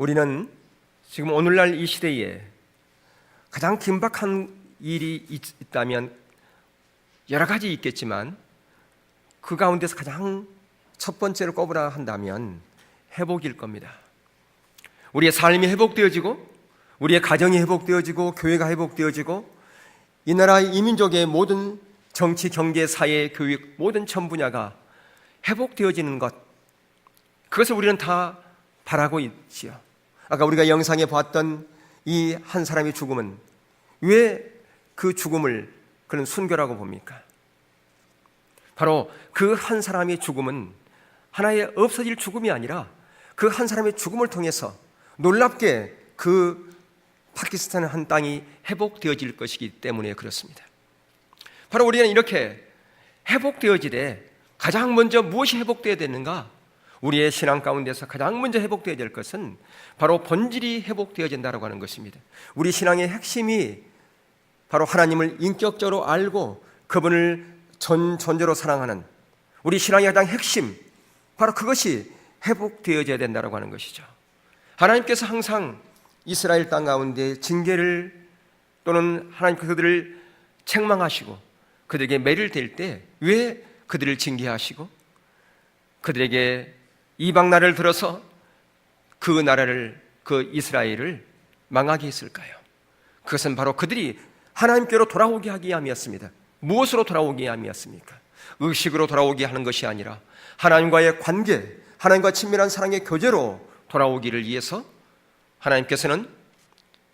우리는 지금 오늘날 이 시대에 가장 긴박한 일이 있다면 여러 가지 있겠지만 그 가운데서 가장 첫 번째로 꼽으라 한다면 회복일 겁니다. 우리의 삶이 회복되어지고 우리의 가정이 회복되어지고 교회가 회복되어지고 이 나라 이 민족의 모든 정치, 경제, 사회, 교육 모든 전 분야가 회복되어지는 것, 그것을 우리는 다 바라고 있지요. 아까 우리가 영상에 봤던 이 한 사람의 죽음은 왜 그 죽음을 그런 순교라고 봅니까? 바로 그 한 사람의 죽음은 하나의 없어질 죽음이 아니라 그 한 사람의 죽음을 통해서 놀랍게 그 파키스탄의 한 땅이 회복되어질 것이기 때문에 그렇습니다. 바로 우리는 이렇게 회복되어지되 가장 먼저 무엇이 회복되어야 되는가? 우리의 신앙 가운데서 가장 먼저 회복되어야 될 것은 바로 본질이 회복되어진다고 하는 것입니다. 우리 신앙의 핵심이 바로 하나님을 인격적으로 알고 그분을 전적으로 사랑하는 우리 신앙의 가장 핵심, 바로 그것이 회복되어져야 된다고 하는 것이죠. 하나님께서 항상 이스라엘 땅 가운데 징계를 또는 하나님께서 그들을 책망하시고 그들에게 매를 댈 때 왜 그들을 징계하시고 그들에게 이방 나라를 들어서 그 나라를, 그 이스라엘을 망하게 했을까요? 그것은 바로 그들이 하나님께로 돌아오게 하기 위함이었습니다. 무엇으로 돌아오게 함이었습니까? 의식으로 돌아오게 하는 것이 아니라 하나님과의 관계, 하나님과 친밀한 사랑의 교제로 돌아오기를 위해서 하나님께서는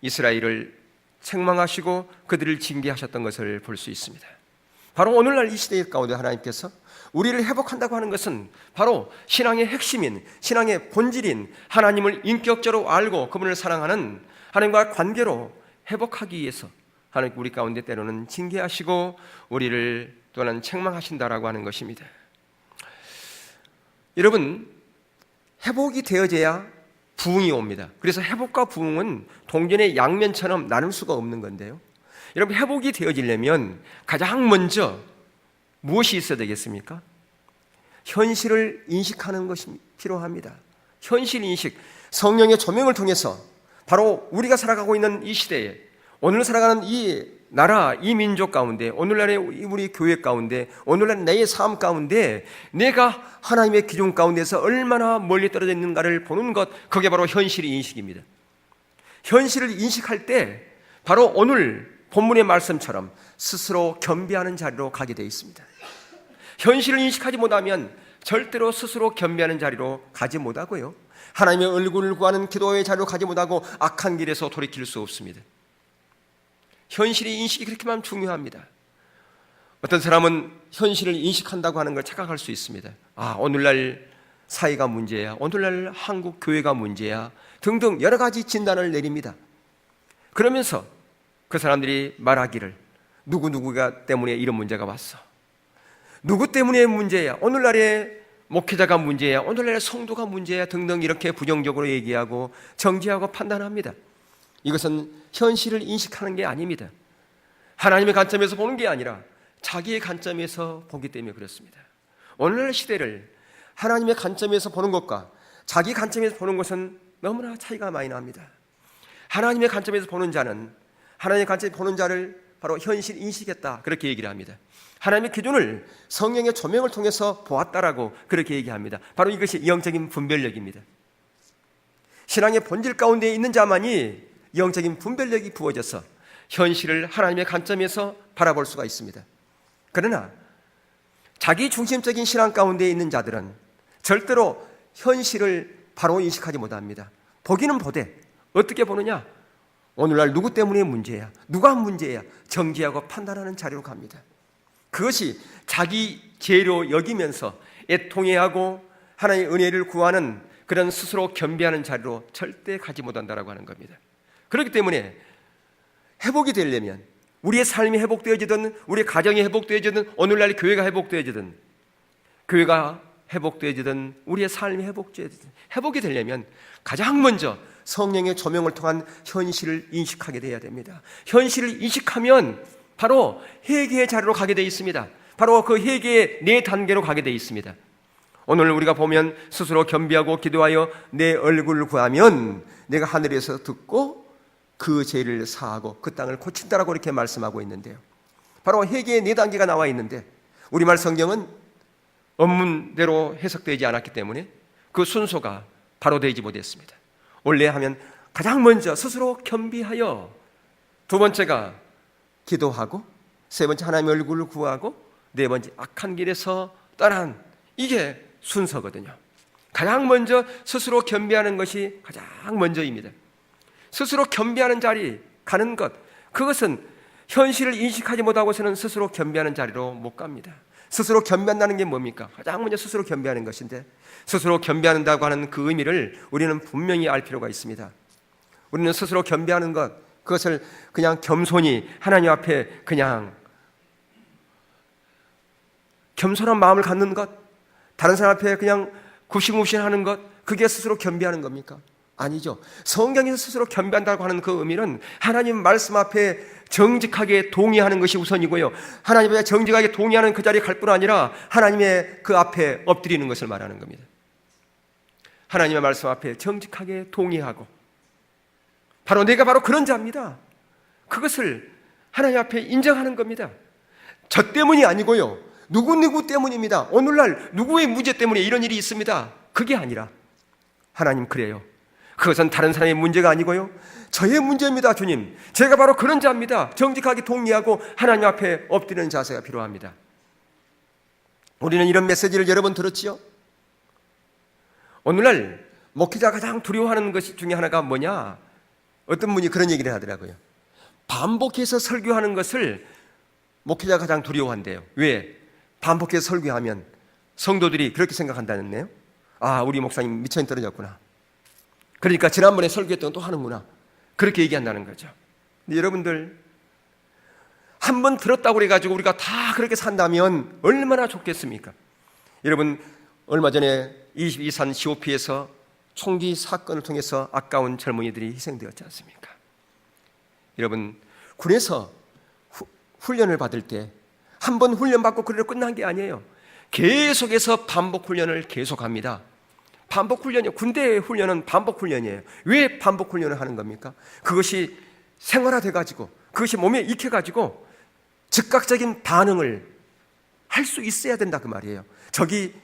이스라엘을 책망하시고 그들을 징계하셨던 것을 볼 수 있습니다. 바로 오늘날 이 시대 가운데 하나님께서 우리를 회복한다고 하는 것은 바로 신앙의 핵심인, 신앙의 본질인 하나님을 인격적으로 알고 그분을 사랑하는 하나님과의 관계로 회복하기 위해서 하나님 우리 가운데 때로는 징계하시고 우리를 또한 책망하신다라고 하는 것입니다. 여러분, 회복이 되어져야 부흥이 옵니다. 그래서 회복과 부흥은 동전의 양면처럼 나눌 수가 없는 건데요. 여러분, 회복이 되어지려면 가장 먼저 무엇이 있어야 되겠습니까? 현실을 인식하는 것이 필요합니다. 현실 인식, 성령의 조명을 통해서 바로 우리가 살아가고 있는 이 시대에, 오늘 살아가는 이 나라, 이 민족 가운데, 오늘날의 우리 교회 가운데, 오늘날 내 삶 가운데 내가 하나님의 기준 가운데서 얼마나 멀리 떨어져 있는가를 보는 것, 그게 바로 현실 인식입니다. 현실을 인식할 때 바로 오늘 본문의 말씀처럼 스스로 겸비하는 자리로 가게 되어 있습니다. 현실을 인식하지 못하면 절대로 스스로 겸비하는 자리로 가지 못하고요, 하나님의 얼굴을 구하는 기도의 자리로 가지 못하고 악한 길에서 돌이킬 수 없습니다. 현실의 인식이 그렇게만 중요합니다. 어떤 사람은 현실을 인식한다고 하는 걸 착각할 수 있습니다. 오늘날 사회가 문제야, 오늘날 한국 교회가 문제야 등등 여러 가지 진단을 내립니다. 그러면서 그 사람들이 말하기를 누구누구가 때문에 이런 문제가 왔어, 누구 때문에 문제야, 오늘날의 목회자가 문제야, 오늘날의 성도가 문제야 등등 이렇게 부정적으로 얘기하고 정죄하고 판단합니다. 이것은 현실을 인식하는 게 아닙니다. 하나님의 관점에서 보는 게 아니라 자기의 관점에서 보기 때문에 그렇습니다. 오늘날 시대를 하나님의 관점에서 보는 것과 자기 관점에서 보는 것은 너무나 차이가 많이 납니다. 하나님의 관점에서 보는 자는 하나님의 관점에서 보는 자를 바로 현실 인식했다, 그렇게 얘기를 합니다. 하나님의 기준을 성령의 조명을 통해서 보았다라고 그렇게 얘기합니다. 바로 이것이 영적인 분별력입니다. 신앙의 본질 가운데 있는 자만이 영적인 분별력이 부어져서 현실을 하나님의 관점에서 바라볼 수가 있습니다. 그러나 자기 중심적인 신앙 가운데 있는 자들은 절대로 현실을 바로 인식하지 못합니다. 보기는 보되 어떻게 보느냐? 오늘날 누구 때문에 문제야, 누가 문제야 정죄하고 판단하는 자리로 갑니다. 그것이 자기 죄로 여기면서 애통해하고 하나님의 은혜를 구하는 그런 스스로 겸비하는 자리로 절대 가지 못한다라고 하는 겁니다. 그렇기 때문에 회복이 되려면 우리의 삶이 회복되어지든 우리의 가정이 회복되어지든 오늘날 교회가 회복되어지든 교회가 회복되어지든 우리의 삶이 회복이 되려면 가장 먼저 성령의 조명을 통한 현실을 인식하게 되어야 됩니다. 현실을 인식하면 바로 회개의 자리로 가게 되어 있습니다. 바로 그 회개의 네 단계로 가게 되어 있습니다. 오늘 우리가 보면 스스로 겸비하고 기도하여 내 얼굴을 구하면 내가 하늘에서 듣고 그 죄를 사하고 그 땅을 고친다라고 이렇게 말씀하고 있는데요. 바로 회개의 4단계가 나와 있는데 우리말 성경은 원문대로 해석되지 않았기 때문에 그 순서가 바로 되지 못했습니다. 원래 하면 가장 먼저 스스로 겸비하여, 두 번째가 기도하고, 세 번째 하나님의 얼굴을 구하고, 네 번째 악한 길에서 떠난, 이게 순서거든요. 가장 먼저 스스로 겸비하는 것이 가장 먼저입니다. 스스로 겸비하는 자리 가는 것, 그것은 현실을 인식하지 못하고서는 스스로 겸비하는 자리로 못 갑니다. 스스로 겸비한다는 게 뭡니까? 가장 먼저 스스로 겸비하는 것인데, 스스로 겸비한다고 하는 그 의미를 우리는 분명히 알 필요가 있습니다. 우리는 스스로 겸비하는 것, 그것을 그냥 겸손히 하나님 앞에 그냥 겸손한 마음을 갖는 것, 다른 사람 앞에 그냥 굽신굽신하는 것, 그게 스스로 겸비하는 겁니까? 아니죠. 성경에서 스스로 겸비한다고 하는 그 의미는 하나님 말씀 앞에 정직하게 동의하는 것이 우선이고요, 하나님 앞에 정직하게 동의하는 그 자리에 갈 뿐 아니라 하나님의 그 앞에 엎드리는 것을 말하는 겁니다. 하나님의 말씀 앞에 정직하게 동의하고, 바로 내가 바로 그런 자입니다. 그것을 하나님 앞에 인정하는 겁니다. 저 때문이 아니고요, 누구 때문입니다. 오늘날 누구의 문제 때문에 이런 일이 있습니다. 그게 아니라 하나님 그래요. 그것은 다른 사람의 문제가 아니고요, 저의 문제입니다. 주님, 제가 바로 그런 자입니다. 정직하게 동의하고 하나님 앞에 엎드리는 자세가 필요합니다. 우리는 이런 메시지를 여러 번 들었지요. 오늘날 목회자가 가장 두려워하는 것 중에 하나가 뭐냐? 어떤 분이 그런 얘기를 하더라고요. 반복해서 설교하는 것을 목회자가 가장 두려워한대요. 왜? 반복해서 설교하면 성도들이 그렇게 생각한다는데요. 아, 우리 목사님 미천이 떨어졌구나. 그러니까 지난번에 설교했던 거 또 하는구나. 그렇게 얘기한다는 거죠. 근데 여러분들, 한 번 들었다고 그래가지고 우리가 다 그렇게 산다면 얼마나 좋겠습니까? 여러분, 얼마 전에 22산 COP에서 총기 사건을 통해서 아까운 젊은이들이 희생되었지 않습니까? 여러분, 군에서 훈련을 받을 때 한 번 훈련받고 그대로 끝난 게 아니에요. 계속해서 반복 훈련을 계속합니다. 반복 훈련이요. 군대의 훈련은 반복 훈련이에요. 왜 반복 훈련을 하는 겁니까? 그것이 생활화돼가지고, 그것이 몸에 익혀가지고 즉각적인 반응을 할 수 있어야 된다 그 말이에요. 적이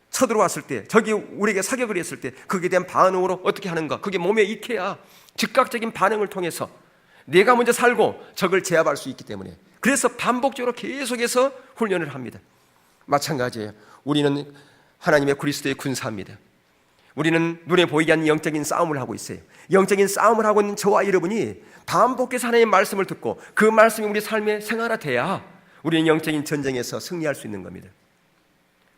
쳐들어왔을 때, 적이 우리에게 사격을 했을 때 그에 대한 반응으로 어떻게 하는가, 그게 몸에 익혀야 즉각적인 반응을 통해서 내가 먼저 살고 적을 제압할 수 있기 때문에, 그래서 반복적으로 계속해서 훈련을 합니다. 마찬가지예요. 우리는 하나님의 그리스도의 군사입니다. 우리는 눈에 보이지 않는 영적인 싸움을 하고 있어요. 영적인 싸움을 하고 있는 저와 여러분이 반복해서 하나님의 말씀을 듣고 그 말씀이 우리 삶에 생활화돼야 우리는 영적인 전쟁에서 승리할 수 있는 겁니다.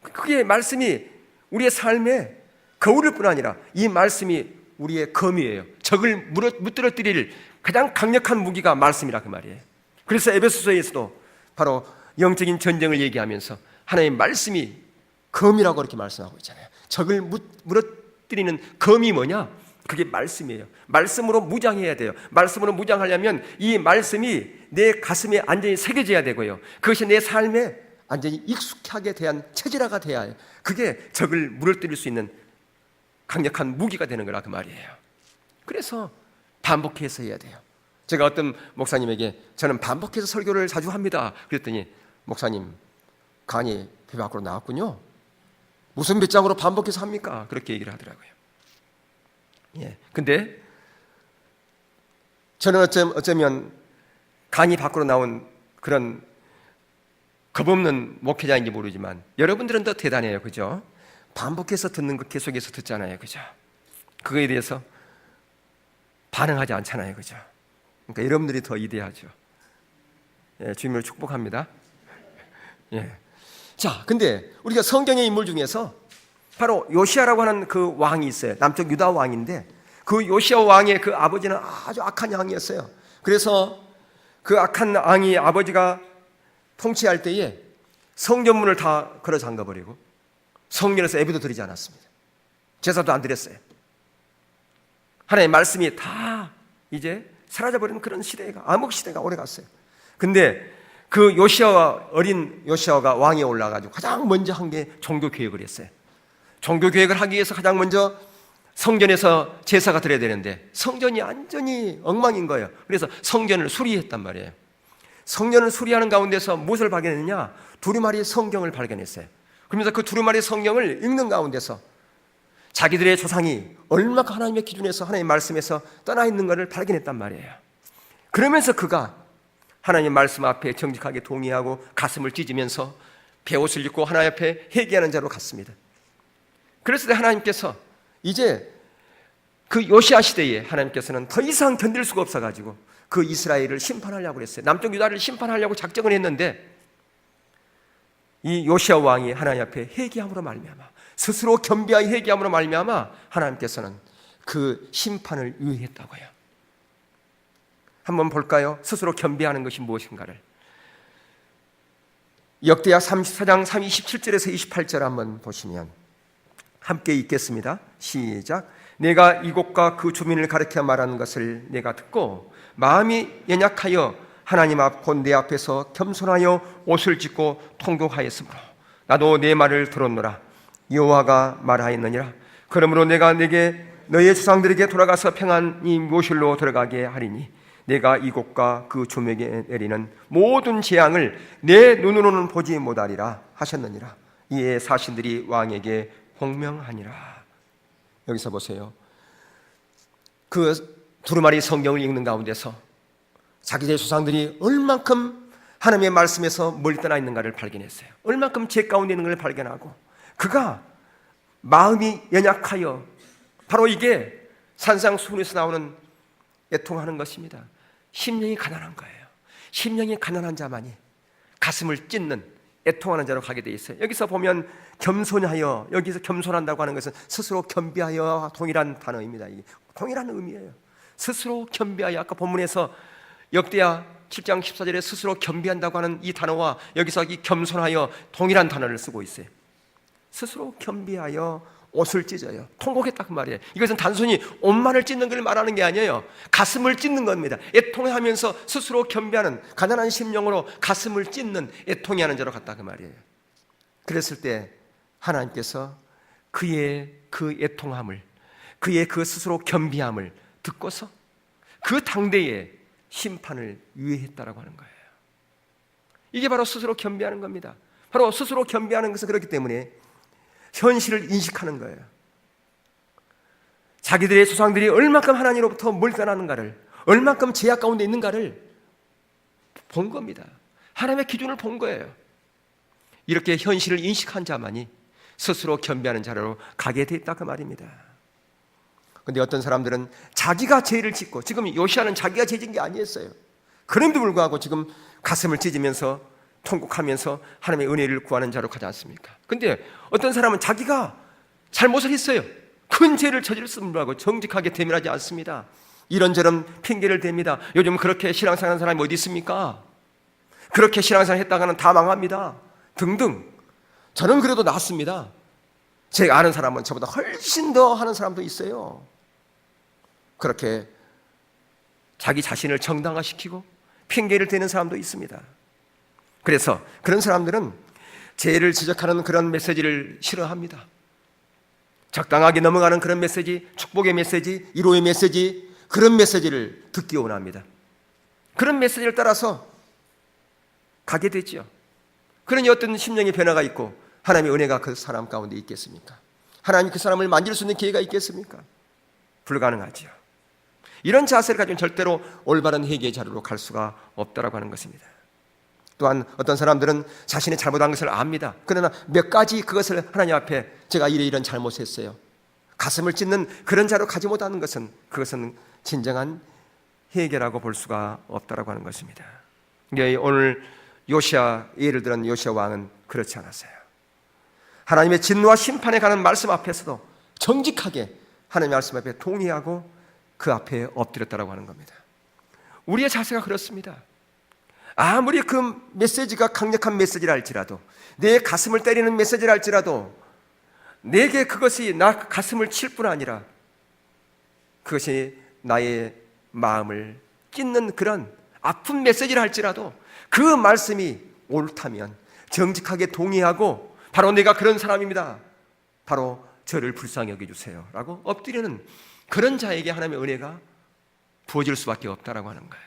그게 말씀이 우리의 삶에 거울일 뿐 아니라 이 말씀이 우리의 검이에요. 적을 무너뜨릴 가장 강력한 무기가 말씀이라 그 말이에요. 그래서 에베소서에서도 바로 영적인 전쟁을 얘기하면서 하나님의 말씀이 검이라고 그렇게 말씀하고 있잖아요. 적을 무너뜨리는 검이 뭐냐? 그게 말씀이에요. 말씀으로 무장해야 돼요. 말씀으로 무장하려면 이 말씀이 내 가슴에 완전히 새겨져야 되고요, 그것이 내 삶에 완전히 익숙하게 대한 체질화가 돼야 해요. 그게 적을 무너뜨릴 수 있는 강력한 무기가 되는 거라 그 말이에요. 그래서 반복해서 해야 돼요. 제가 어떤 목사님에게 저는 반복해서 설교를 자주 합니다 그랬더니, 목사님 간이 배 밖으로 나왔군요. 무슨 배짱으로 반복해서 합니까? 그렇게 얘기를 하더라고요. 예. 근데 저는 어쩌면 간이 밖으로 나온 그런 겁없는 목회자인지 모르지만 여러분들은 더 대단해요. 그죠? 반복해서 듣는 거 계속해서 듣잖아요. 그죠? 그거에 대해서 반응하지 않잖아요. 그죠? 그러니까 여러분들이 더 위대하죠. 예, 주님을 축복합니다. 예. 자, 근데 우리가 성경의 인물 중에서 바로 요시아라고 하는 그 왕이 있어요. 남쪽 유다 왕인데 그 요시아 왕의 그 아버지는 아주 악한 왕이었어요. 그래서 그 악한 왕이 아버지가 통치할 때에 성전문을 다 걸어 잠가버리고 성전에서 예배도 드리지 않았습니다. 제사도 안 드렸어요. 하나님의 말씀이 다 이제 사라져버리는 그런 시대가, 암흑 시대가 오래 갔어요. 근데 그 어린 요시아가 왕에 올라가지고 가장 먼저 한 게 종교 개혁을 했어요. 종교 개혁을 하기 위해서 가장 먼저 성전에서 제사가 드려야 되는데 성전이 완전히 엉망인 거예요. 그래서 성전을 수리했단 말이에요. 성전을 수리하는 가운데서 무엇을 발견했느냐? 두루마리 성경을 발견했어요. 그러면서 그 두루마리 성경을 읽는 가운데서 자기들의 조상이 얼마나 하나님의 기준에서 하나님의 말씀에서 떠나 있는 것을 발견했단 말이에요. 그러면서 그가 하나님의 말씀 앞에 정직하게 동의하고 가슴을 찢으면서 베옷을 입고 하나님 앞에 회개하는 자로 갔습니다. 그랬을 때 하나님께서 이제 그 요시아 시대에 하나님께서는 더 이상 견딜 수가 없어가지고 그 이스라엘을 심판하려고 그랬어요. 남쪽 유다를 심판하려고 작정을 했는데 이 요시아 왕이 하나님 앞에 회개함으로 말미암아, 스스로 겸비하여 회개함으로 말미암아 하나님께서는 그 심판을 유예했다고요. 한번 볼까요? 스스로 겸비하는 것이 무엇인가를. 역대하 34장 27절에서 28절 한번 보시면 함께 읽겠습니다. 시작. 내가 이곳과 그 주민을 가리켜 말하는 것을 내가 듣고 마음이 연약하여 하나님 앞 곧 내 앞에서 겸손하여 옷을 찢고 통곡하였으므로 나도 내 말을 들었노라. 여호와가 말하였느니라. 그러므로 내가 내게 너의 조상들에게 돌아가서 평안히 묘실로 들어가게 하리니 내가 이곳과 그 주민에게 내리는 모든 재앙을 내 눈으로는 보지 못하리라 하셨느니라. 이에 사신들이 왕에게 공명하니라. 여기서 보세요. 그 두루마리 성경을 읽는 가운데서 자기의 조상들이 얼만큼 하나님의 말씀에서 멀리 떠나 있는가를 발견했어요. 얼만큼 죄 가운데 있는 걸 발견하고 그가 마음이 연약하여, 바로 이게 산상수훈에서 나오는 애통하는 것입니다. 심령이 가난한 거예요. 심령이 가난한 자만이 가슴을 찢는 애통하는 자로 가게 돼 있어요. 여기서 보면 겸손하여, 여기서 겸손한다고 하는 것은 스스로 겸비하여 동일한 단어입니다. 이게 동일한 의미예요. 스스로 겸비하여, 아까 본문에서 역대하 7장 14절에 스스로 겸비한다고 하는 이 단어와 여기서 이 겸손하여 동일한 단어를 쓰고 있어요. 스스로 겸비하여 옷을 찢어요. 통곡했다 그 말이에요. 이것은 단순히 옷만을 찢는 걸 말하는 게 아니에요. 가슴을 찢는 겁니다. 애통하면서 스스로 겸비하는 가난한 심령으로 가슴을 찢는 애통해하는 자로 갔다 그 말이에요. 그랬을 때 하나님께서 그의 그 애통함을, 그의 그 스스로 겸비함을 듣고서 그 당대에 심판을 유예했다라고 하는 거예요. 이게 바로 스스로 겸비하는 겁니다. 바로 스스로 겸비하는 것은 그렇기 때문에 현실을 인식하는 거예요. 자기들의 조상들이 얼만큼 하나님으로부터 멀리 떠나는가를, 얼만큼 죄악 가운데 있는가를 본 겁니다. 하나님의 기준을 본 거예요. 이렇게 현실을 인식한 자만이 스스로 겸비하는 자로 가게 돼 있다 그 말입니다. 그런데 어떤 사람들은 자기가 죄를 짓고, 지금 요시아는 자기가 죄 짓는 게 아니었어요. 그럼에도 불구하고 지금 가슴을 찢으면서 통곡하면서 하나님의 은혜를 구하는 자로 가지 않습니까? 그런데 어떤 사람은 자기가 잘못을 했어요. 큰 죄를 저질렀음을 하고 정직하게 대면하지 않습니다. 이런저런 핑계를 댑니다. 요즘 그렇게 신앙생활하는 사람이 어디 있습니까? 그렇게 신앙생활 했다가는 다 망합니다. 등등. 저는 그래도 낫습니다. 제가 아는 사람은 저보다 훨씬 더 하는 사람도 있어요. 그렇게 자기 자신을 정당화시키고 핑계를 대는 사람도 있습니다. 그래서 그런 사람들은 죄를 지적하는 그런 메시지를 싫어합니다. 적당하게 넘어가는 그런 메시지, 축복의 메시지, 위로의 메시지, 그런 메시지를 듣기 원합니다. 그런 메시지를 따라서 가게 되죠. 그러니 어떤 심령의 변화가 있고 하나님의 은혜가 그 사람 가운데 있겠습니까? 하나님이 그 사람을 만질 수 있는 기회가 있겠습니까? 불가능하죠. 이런 자세를 가지고 절대로 올바른 회개의 자리로 갈 수가 없다라고 하는 것입니다. 또한 어떤 사람들은 자신이 잘못한 것을 압니다. 그러나 몇 가지 그것을 하나님 앞에 제가 이런 잘못했어요, 가슴을 찢는 그런 자로 가지 못하는 것은, 그것은 진정한 회개라고 볼 수가 없다라고 하는 것입니다. 오늘 요시아, 예를 들은 요시아 왕은 그렇지 않았어요. 하나님의 진노와 심판에 관한 말씀 앞에서도 정직하게 하나님의 말씀 앞에 동의하고 그 앞에 엎드렸다라고 하는 겁니다. 우리의 자세가 그렇습니다. 아무리 그 메시지가 강력한 메시지라 할지라도, 내 가슴을 때리는 메시지라 할지라도, 내게 그것이 나 가슴을 칠 뿐 아니라 그것이 나의 마음을 찢는 그런 아픈 메시지라 할지라도 그 말씀이 옳다면 정직하게 동의하고, 바로 내가 그런 사람입니다, 바로 저를 불쌍히 여겨주세요 라고 엎드리는 그런 자에게 하나님의 은혜가 부어질 수밖에 없다라고 하는 거예요.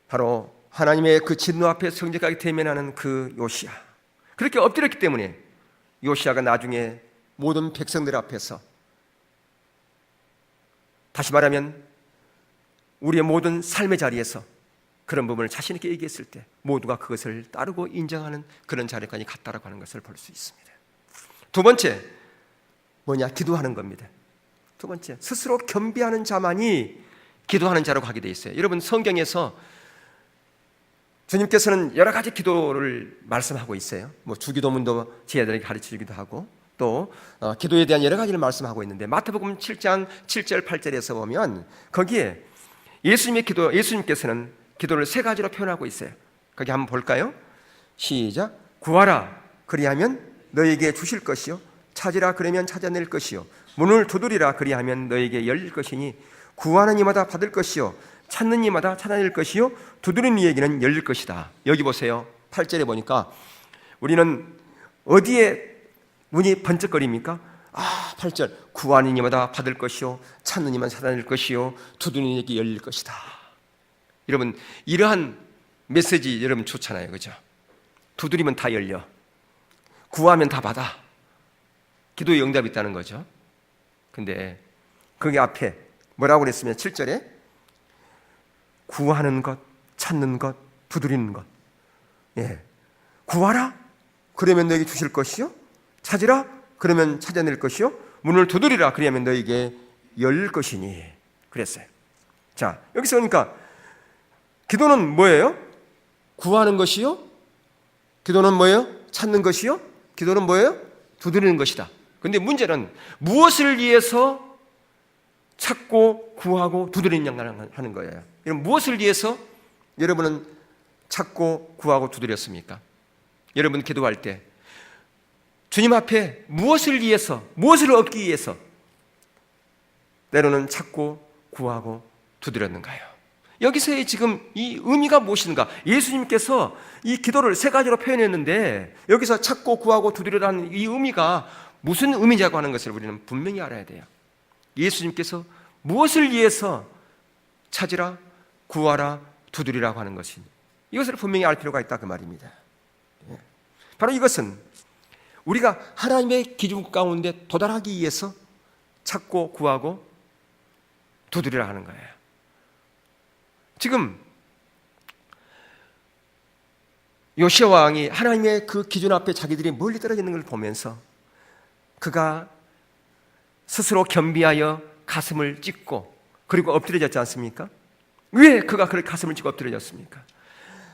바로 하나님의 그 진노 앞에 성적하게 대면하는 그 요시야, 그렇게 엎드렸기 때문에 요시야가 나중에 모든 백성들 앞에서, 다시 말하면 우리의 모든 삶의 자리에서 그런 부분을 자신 있게 얘기했을 때 모두가 그것을 따르고 인정하는 그런 자리까지 갔다라고 하는 것을 볼 수 있습니다. 두 번째 뭐냐? 기도하는 겁니다. 두 번째, 스스로 겸비하는 자만이 기도하는 자로 가게 돼 있어요. 여러분, 성경에서 주님께서는 여러 가지 기도를 말씀하고 있어요. 뭐 주기도문도 제자들에게 가르쳐주기도 하고 또 기도에 대한 여러 가지를 말씀하고 있는데, 마태복음 7장 7절 8절에서 보면 거기에 예수님께서는 기도를 세 가지로 표현하고 있어요. 거기 한번 볼까요? 시작. 구하라 그리하면 너에게 주실 것이요, 찾으라 그러면 찾아낼 것이요, 문을 두드리라 그리하면 너에게 열릴 것이니 구하는 이마다 받을 것이요, 찾는 이마다 찾아낼 것이요, 두드리는 이에게는 열릴 것이다. 여기 보세요. 8절에 보니까 우리는 어디에 문이 번쩍거립니까? 8절. 구하는 이마다 받을 것이요, 찾는 이마다 찾아낼 것이요, 두드리는 이에게 열릴 것이다. 여러분, 이러한 메시지 여러분 좋잖아요, 그죠? 두드리면 다 열려, 구하면 다 받아. 기도의 응답이 있다는 거죠. 근데 거기 앞에 뭐라고 그랬으면 7절에 구하는 것, 찾는 것, 두드리는 것. 예. 구하라 그러면 너에게 주실 것이요, 찾으라 그러면 찾아낼 것이요, 문을 두드리라 그러면 너에게 열릴 것이니 그랬어요. 자, 여기서 그러니까 기도는 뭐예요? 구하는 것이요, 기도는 뭐예요? 찾는 것이요, 기도는 뭐예요? 두드리는 것이다. 그런데 문제는 무엇을 위해서 찾고 구하고 두드리느냐 하는 거예요. 여러분, 무엇을 위해서 여러분은 찾고 구하고 두드렸습니까? 여러분 기도할 때 주님 앞에 무엇을 위해서, 무엇을 얻기 위해서 때로는 찾고 구하고 두드렸는가요? 여기서의 지금 이 의미가 무엇인가? 예수님께서 이 기도를 세 가지로 표현했는데 여기서 찾고 구하고 두드리라는 이 의미가 무슨 의미냐고 하는 것을 우리는 분명히 알아야 돼요. 예수님께서 무엇을 위해서 찾으라, 구하라, 두드리라고 하는 것이, 이것을 분명히 알 필요가 있다 그 말입니다. 바로 이것은 우리가 하나님의 기준 가운데 도달하기 위해서 찾고 구하고 두드리라 하는 거예요. 지금 요시야 왕이 하나님의 그 기준 앞에 자기들이 멀리 떨어져 있는 걸 보면서 그가 스스로 겸비하여 가슴을 찢고 그리고 엎드려졌지 않습니까? 왜 그가 그렇게 가슴을 찢고 엎드려졌습니까?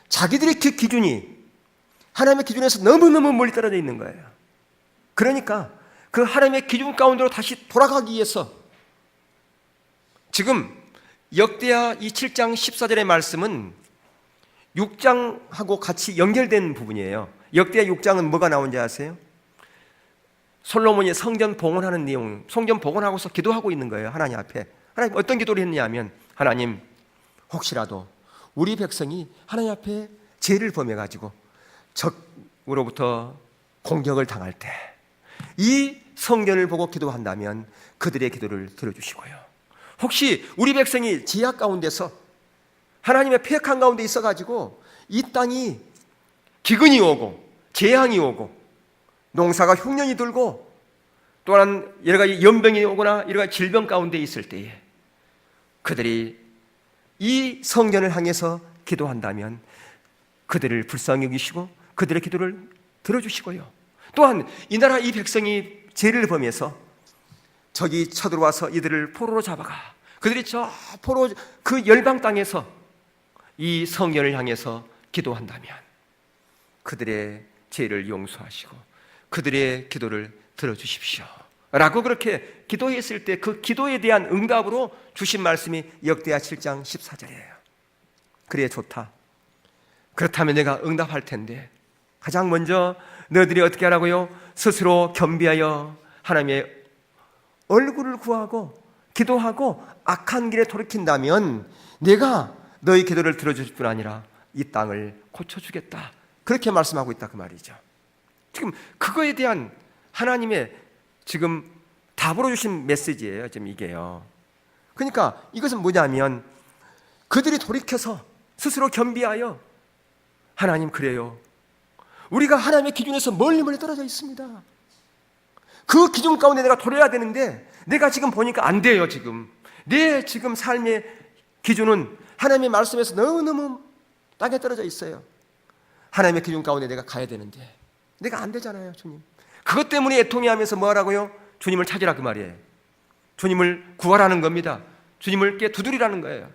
자기들의 그 기준이 하나님의 기준에서 너무너무 멀리 떨어져 있는 거예요. 그러니까 그 하나님의 기준 가운데로 다시 돌아가기 위해서 지금 역대하 이 7장 14절의 말씀은 6장하고 같이 연결된 부분이에요. 역대하 6장은 뭐가 나온지 아세요? 솔로몬이 성전 봉헌하는 내용, 성전 봉헌하고서 기도하고 있는 거예요. 하나님 앞에. 하나님 어떤 기도를 했느냐 하면, 하나님 혹시라도 우리 백성이 하나님 앞에 죄를 범해가지고 적으로부터 공격을 당할 때 이 성전을 보고 기도한다면 그들의 기도를 들어주시고요, 혹시 우리 백성이 지하 가운데서 하나님의 폐역한 가운데 있어가지고 이 땅이 기근이 오고 재앙이 오고 농사가 흉년이 들고 또한 여러 가지 연병이 오거나 여러 가지 질병 가운데 있을 때에 그들이 이 성전을 향해서 기도한다면 그들을 불쌍히 여기시고 그들의 기도를 들어주시고요, 또한 이 나라 이 백성이 죄를 범해서 적이 쳐들어와서 이들을 포로로 잡아가 그들이 저 포로 그 열방 땅에서 이 성전을 향해서 기도한다면 그들의 죄를 용서하시고 그들의 기도를 들어주십시오 라고 그렇게 기도했을 때 그 기도에 대한 응답으로 주신 말씀이 역대하 7장 14절이에요. 그래, 좋다. 그렇다면 내가 응답할 텐데 가장 먼저 너희들이 어떻게 하라고요? 스스로 겸비하여 하나님의 얼굴을 구하고 기도하고 악한 길에 돌이킨다면 내가 너희 기도를 들어줄 뿐 아니라 이 땅을 고쳐주겠다, 그렇게 말씀하고 있다 그 말이죠. 지금 그거에 대한 하나님의 지금 답으로 주신 메시지예요. 지금 이게요. 그러니까 이것은 뭐냐면 그들이 돌이켜서 스스로 겸비하여 하나님 그래요. 우리가 하나님의 기준에서 멀리 떨어져 있습니다. 그 기준 가운데 내가 돌아야 되는데 내가 지금 보니까 안 돼요. 지금 내 지금 삶의 기준은 하나님의 말씀에서 너무너무 땅에 떨어져 있어요. 하나님의 기준 가운데 내가 가야 되는데 내가 안 되잖아요. 주님, 그것 때문에 애통해하면서 뭐하라고요? 주님을 찾으라 그 말이에요. 주님을 구하라는 겁니다. 주님을께 두드리라는 거예요.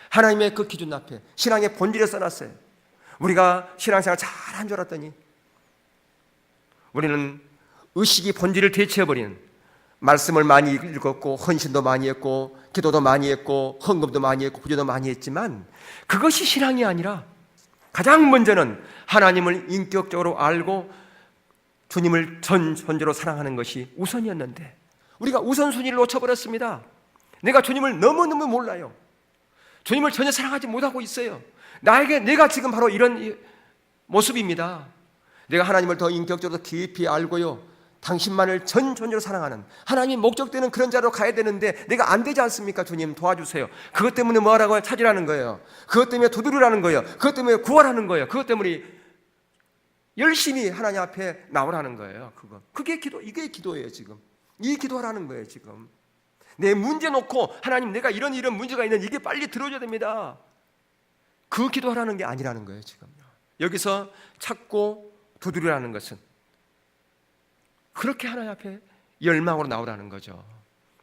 하나님의 그 기준 앞에 신앙의 본질에 써놨어요. 우리가 신앙생활 잘한 줄 알았더니 우리는 의식이 본질을 대체해버리는, 말씀을 많이 읽었고 헌신도 많이 했고 기도도 많이 했고 헌금도 많이 했고 구제도 많이 했지만 그것이 신앙이 아니라 가장 먼저는 하나님을 인격적으로 알고 주님을 전적으로 사랑하는 것이 우선이었는데 우리가 우선순위를 놓쳐버렸습니다. 내가 주님을 너무너무 몰라요. 주님을 전혀 사랑하지 못하고 있어요. 내가 지금 바로 이런 모습입니다. 내가 하나님을 더 인격적으로 깊이 알고요, 당신만을 전적으로 사랑하는 하나님의 목적되는 그런 자로 가야 되는데 내가 안 되지 않습니까? 주님 도와주세요. 그것 때문에 뭐하라고요? 찾으라는 거예요. 그것 때문에 두드리라는 거예요. 그것 때문에 구하라는 거예요. 그것 때문에 열심히 하나님 앞에 나오라는 거예요. 그게 기도, 이게 기도예요. 지금 이 기도하라는 거예요. 지금 내 문제 놓고 하나님 내가 이런 문제가 있는 이게 빨리 들어줘야 됩니다. 그 기도하라는 게 아니라는 거예요. 지금요. 여기서 찾고 두드리라는 것은 그렇게 하나님 앞에 열망으로 나오라는 거죠.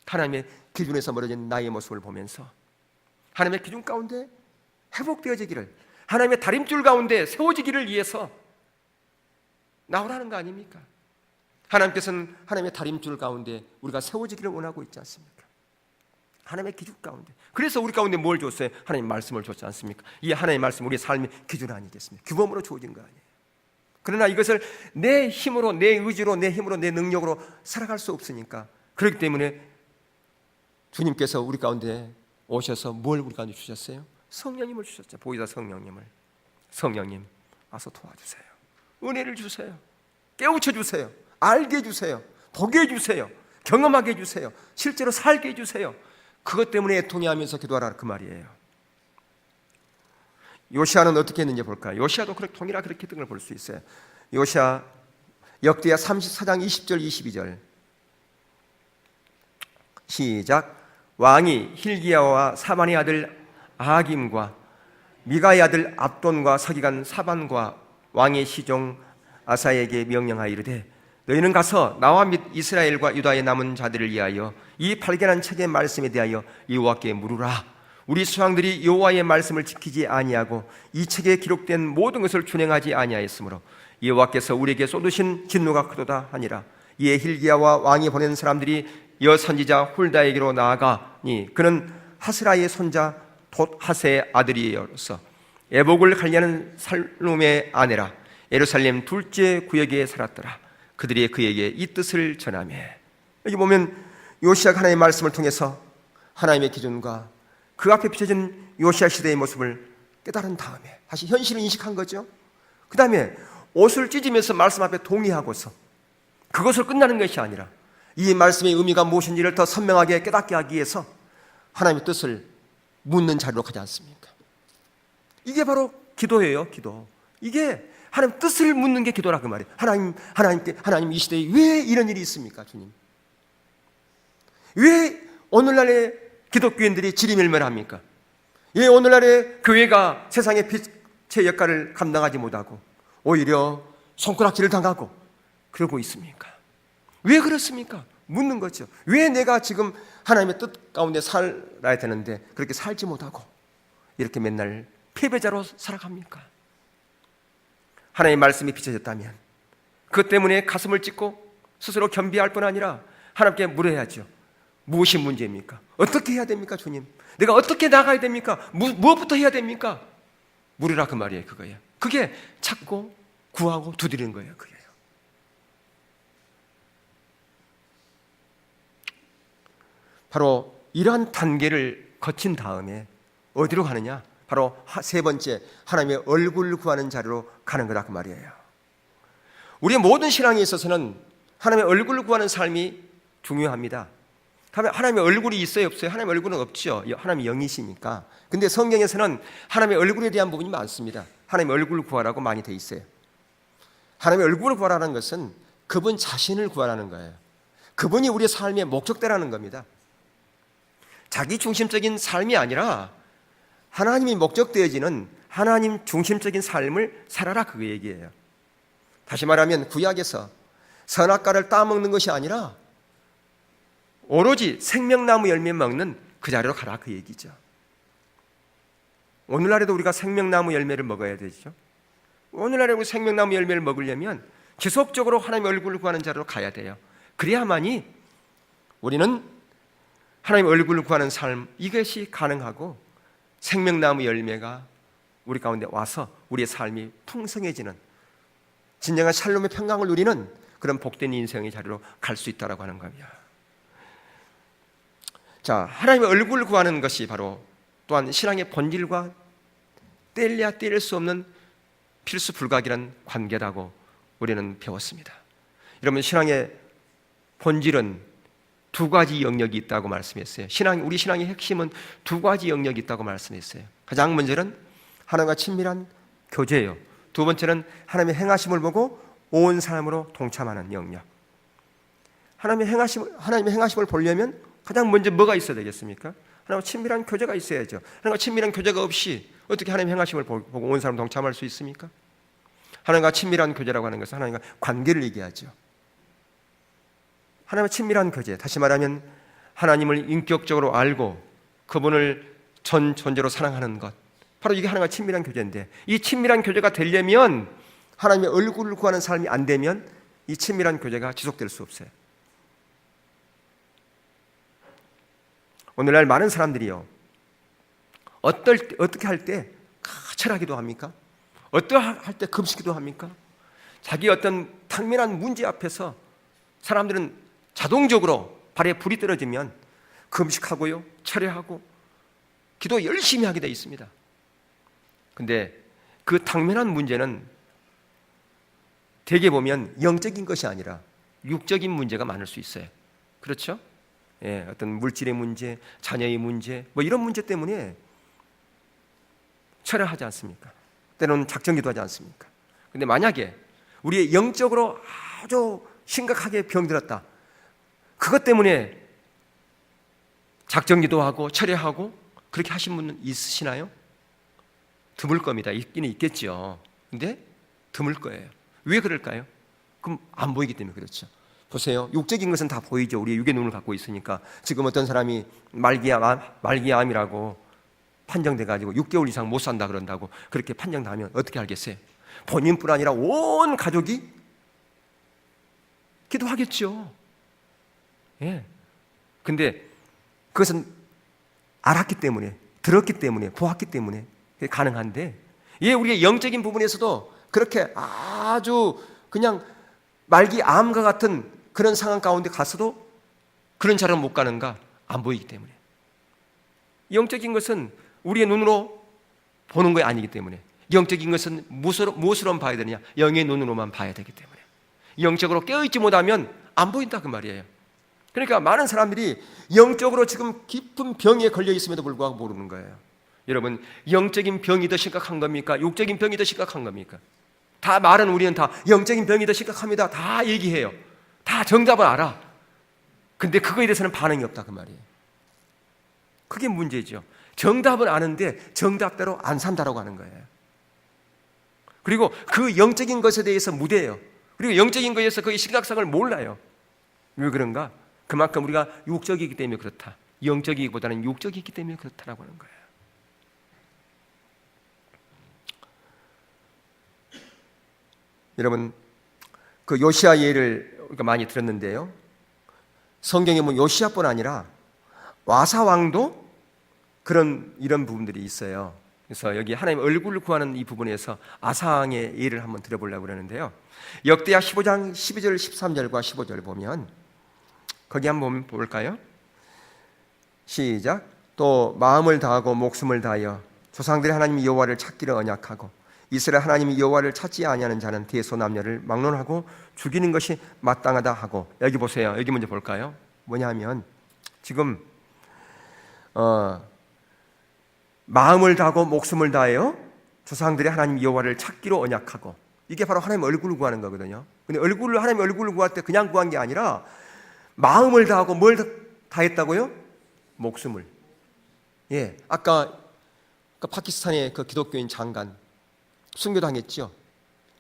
하나님의 기준에서 멀어진 나의 모습을 보면서 하나님의 기준 가운데 회복되어지기를, 하나님의 다림줄 가운데 세워지기를 위해서 나오라는 거 아닙니까? 하나님께서는 하나님의 다림줄 가운데 우리가 세워지기를 원하고 있지 않습니까? 하나님의 기준 가운데. 그래서 우리 가운데 뭘 줬어요? 하나님 말씀을 줬지 않습니까? 이 하나님의 말씀 우리의 삶의 기준 아니겠습니까? 규범으로 주어진 거 아니에요. 그러나 이것을 내 힘으로, 내 의지로, 내 힘으로, 내 능력으로 살아갈 수 없으니까, 그렇기 때문에 주님께서 우리 가운데 오셔서 뭘 우리 가운데 주셨어요? 성령님을 주셨죠. 보이다 성령님을. 성령님 와서 도와주세요. 은혜를 주세요. 깨우쳐 주세요. 알게 해주세요. 보게 해주세요. 경험하게 해주세요. 실제로 살게 해주세요. 그것 때문에 애통해하면서 기도하라 그 말이에요. 요시아는 어떻게 했는지 볼까요? 요시아도 동일하게 그렇게 했던 걸 볼 수 있어요. 요시아 역대하 34장 20절 22절 시작. 왕이 hil기야와 사반의 아들 아김과 미가의 아들 압돈과 서기관 사반과 왕의 시종 아사에게 명령하여 이르되 너희는 가서 나와 및 이스라엘과 유다의 남은 자들을 위하여 이 발견한 책의 말씀에 대하여 여호와께 물으라. 우리 수왕들이 여호와의 말씀을 지키지 아니하고 이 책에 기록된 모든 것을 준행하지 아니하였으므로 여호와께서 우리에게 쏟으신 진노가 크도다 하니라. 이에 hil기야와 왕이 보낸 사람들이 여선지자 훌다에게로 나아가니 그는 하스라의 손자 돛하세의 아들이어서 애복을 관리하는 살룸의 아내라. 예루살렘 둘째 구역에 살았더라. 그들이 그에게 이 뜻을 전하며. 여기 보면 요시아가 하나님의 말씀을 통해서 하나님의 기준과 그 앞에 비춰진 요시아 시대의 모습을 깨달은 다음에 다시 현실을 인식한 거죠. 그 다음에 옷을 찢으면서 말씀 앞에 동의하고서 그것을 끝나는 것이 아니라 이 말씀의 의미가 무엇인지를 더 선명하게 깨닫게 하기 위해서 하나님의 뜻을 묻는 자리로 가지 않습니까? 이게 바로 기도예요. 기도. 이게 하나님 뜻을 묻는 게 기도라 그 말이에요. 하나님 이 시대에 왜 이런 일이 있습니까? 주님, 왜 오늘날의 기독교인들이 지리멸멸합니까? 왜 오늘날의 교회가 세상의 빛의 역할을 감당하지 못하고 오히려 손가락질을 당하고 그러고 있습니까? 왜 그렇습니까? 묻는 거죠. 왜 내가 지금 하나님의 뜻 가운데 살아야 되는데 그렇게 살지 못하고 이렇게 맨날 패배자로 살아갑니까? 하나님의 말씀이 비춰졌다면 그것 때문에 가슴을 찢고 스스로 겸비할 뿐 아니라 하나님께 물어야죠. 무엇이 문제입니까? 어떻게 해야 됩니까? 주님, 내가 어떻게 나가야 됩니까? 무엇부터 해야 됩니까? 물으라 그 말이에요. 그거예요. 그게 찾고 구하고 두드리는 거예요. 그게요. 바로 이러한 단계를 거친 다음에 어디로 가느냐? 바로 세 번째, 하나님의 얼굴을 구하는 자리로 가는 거다 그 말이에요. 우리의 모든 신앙에 있어서는 하나님의 얼굴을 구하는 삶이 중요합니다. 하나님의 얼굴이 있어요, 없어요? 하나님의 얼굴은 없죠. 하나님이 영이시니까. 근데 성경에서는 하나님의 얼굴에 대한 부분이 많습니다. 하나님의 얼굴을 구하라고 많이 돼 있어요. 하나님의 얼굴을 구하라는 것은 그분 자신을 구하라는 거예요. 그분이 우리의 삶의 목적대라는 겁니다. 자기 중심적인 삶이 아니라 하나님이 목적되어지는 하나님 중심적인 삶을 살아라, 그 얘기예요. 다시 말하면 구약에서 선악과를 따먹는 것이 아니라 오로지 생명나무 열매 먹는 그 자리로 가라, 그 얘기죠. 오늘날에도 우리가 생명나무 열매를 먹어야 되죠. 오늘날에 우리 생명나무 열매를 먹으려면 지속적으로 하나님의 얼굴을 구하는 자리로 가야 돼요. 그래야만이 우리는 하나님의 얼굴을 구하는 삶, 이것이 가능하고 생명나무 열매가 우리 가운데 와서 우리의 삶이 풍성해지는 진정한 샬롬의 평강을 누리는 그런 복된 인생의 자리로 갈 수 있다고 하는 겁니다. 자, 하나님의 얼굴을 구하는 것이 바로 또한 신앙의 본질과 떼려야 떼릴 수 없는 필수 불가결한 관계라고 우리는 배웠습니다. 여러분, 신앙의 본질은 두 가지 영역이 있다고 말씀했어요. 우리 신앙의 핵심은 두 가지 영역이 있다고 말씀했어요. 가장 먼저는 하나님과 친밀한 교제예요. 두 번째는 하나님의 행하심을 보고 온 삶으로 동참하는 영역. 하나님의 행하심을 보려면 가장 먼저 뭐가 있어야 되겠습니까? 하나님과 친밀한 교제가 있어야죠. 하나님과 친밀한 교제가 없이 어떻게 하나님의 행하심을 보고 온 사람 동참할 수 있습니까? 하나님과 친밀한 교제라고 하는 것은 하나님과 관계를 얘기하죠. 하나님과 친밀한 교제, 다시 말하면 하나님을 인격적으로 알고 그분을 전 존재로 사랑하는 것, 바로 이게 하나님과 친밀한 교제인데, 이 친밀한 교제가 되려면 하나님의 얼굴을 구하는 삶이 안 되면 이 친밀한 교제가 지속될 수 없어요. 오늘날 많은 사람들이요, 어떻게 할 때 철하기도 합니까? 어떻게 할 때 금식기도 합니까? 자기 어떤 당면한 문제 앞에서 사람들은 자동적으로 발에 불이 떨어지면 금식하고요, 철회하고 기도 열심히 하게 돼 있습니다. 근데 그 당면한 문제는 대개 보면 영적인 것이 아니라 육적인 문제가 많을 수 있어요. 그렇죠? 예, 어떤 물질의 문제, 자녀의 문제, 뭐 이런 문제 때문에 철회하지 않습니까? 때로는 작정기도 하지 않습니까? 근데 만약에 우리의 영적으로 아주 심각하게 병들었다, 그것 때문에 작정기도 하고 철회하고 그렇게 하신 분은 있으시나요? 드물 겁니다. 있기는 있겠죠. 근데 드물 거예요. 왜 그럴까요? 그럼 안 보이기 때문에 그렇죠. 보세요. 육적인 것은 다 보이죠. 우리의 육의 눈을 갖고 있으니까. 지금 어떤 사람이 말기암이라고 판정돼가지고 6개월 이상 못 산다 그런다고 그렇게 판정당하면 어떻게 알겠어요? 본인뿐 아니라 온 가족이 기도하겠죠. 예. 근데 그것은 알았기 때문에, 들었기 때문에, 보았기 때문에 가능한데, 예, 우리의 영적인 부분에서도 그렇게 아주 그냥 말기암과 같은 그런 상황 가운데 가서도 그런 자리로 못 가는가? 안 보이기 때문에. 영적인 것은 우리의 눈으로 보는 것이 아니기 때문에, 영적인 것은 무엇으로만 봐야 되느냐? 영의 눈으로만 봐야 되기 때문에, 영적으로 깨어있지 못하면 안 보인다 그 말이에요. 그러니까 많은 사람들이 영적으로 지금 깊은 병에 걸려 있음에도 불구하고 모르는 거예요. 여러분, 영적인 병이 더 심각한 겁니까? 육적인 병이 더 심각한 겁니까? 다 말은 우리는 다 영적인 병이 더 심각합니다. 다 얘기해요. 다 정답을 알아. 근데 그거에 대해서는 반응이 없다 그 말이에요. 그게 문제죠. 정답은 아는데 정답대로 안 산다라고 하는 거예요. 그리고 그 영적인 것에 대해서 무대해요. 그리고 영적인 것에서 그의 심각성을 몰라요. 왜 그런가? 그만큼 우리가 육적이기 때문에 그렇다. 영적이기보다는 육적이기 때문에 그렇다라고 하는 거예요. 여러분, 그 요시야 예를 우리가 많이 들었는데요, 성경에 보면 요시야뿐 아니라 와사 왕도 이런 부분들이 있어요. 그래서 여기 하나님의 얼굴을 구하는 이 부분에서 아사 왕의 예를 한번 들어보려고 그러는데요, 역대하 15장 12절 13절과 15절 보면, 거기 한번 볼까요? 시작. 또 마음을 다하고 목숨을 다하여 조상들이 하나님 여호와를 찾기를 언약하고 이스라엘 하나님 여호와를 찾지 아니하는 자는 대소남녀를 막론하고 죽이는 것이 마땅하다 하고. 여기 보세요. 여기 먼저 볼까요? 뭐냐면 지금 마음을 다하고 목숨을 다하여 조상들이 하나님 여호와를 찾기로 언약하고. 이게 바로 하나님 얼굴을 구하는 거거든요. 근데 하나님 얼굴을 구할 때 그냥 구한 게 아니라 마음을 다하고 뭘 다했다고요? 목숨을. 예, 아까 파키스탄의 그 기독교인 장관 순교당했죠.